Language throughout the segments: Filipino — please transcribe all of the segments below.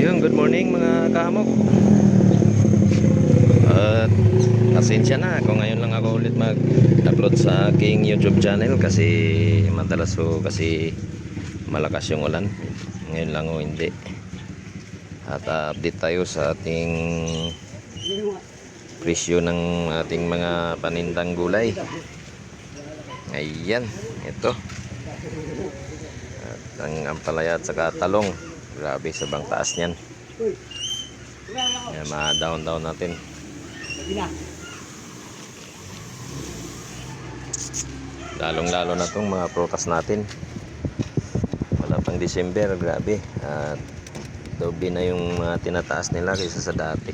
Ayun, good morning mga kahamog. At pasensya na kung ngayon lang ako ulit mag-upload sa aking YouTube channel kasi madalas ho kasi malakas yung ulan. Ngayon lang ho hindi. At update tayo sa ating presyo ng ating mga panindang gulay. Ayan, ito. At ang ampalaya at saka talong. Grabe, sabang taas niyan. Ayan, ma-down natin. Lalong-lalo na itong mga prutas natin. Wala pang December, grabe. At doble na yung tinataas nila kaysa sa dati.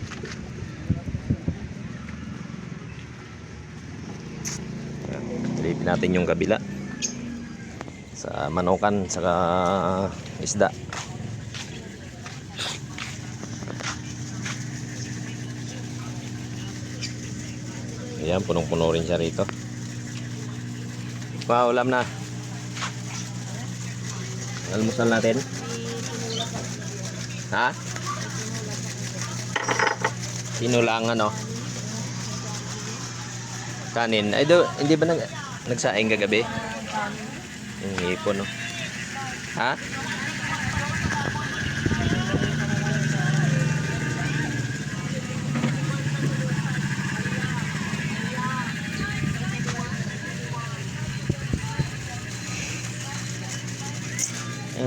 Trip natin yung kabila sa manukan saka isda. Ayan, punong-puno rin siya rito. Ulam na. Almusal natin. Ha? Sinulangan, no? Kanin. Ay, hindi ba nagsaing kagabi? Yung hipon, no? Ha?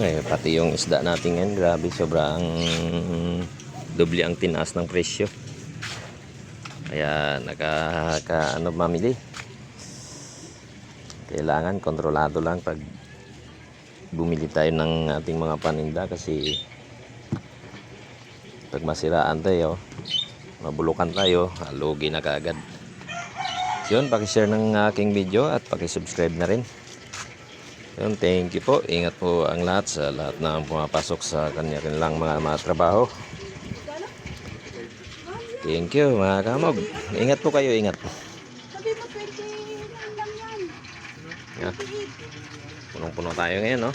Ay, pati yung isda natin ngayon, grabe, sobrang doble ang tinaas ng presyo. Kaya ano mamili. Kailangan kontrolado lang pag bumili tayo ng ating mga paninda kasi pag masiraan tayo, mabulukan tayo, lugi na kaagad. Yun, paki-share ng aking video at paki-subscribe na rin. Yun, thank you po. Ingat po ang lahat sa lahat na pumapasok sa kanya-kanilang mga trabaho. Thank you mga kamog. Ingat po kayo, ingat. Sabi mo 20 lang yan. Yan. Punong-puno tayo ngayon, no?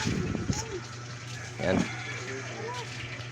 Yan.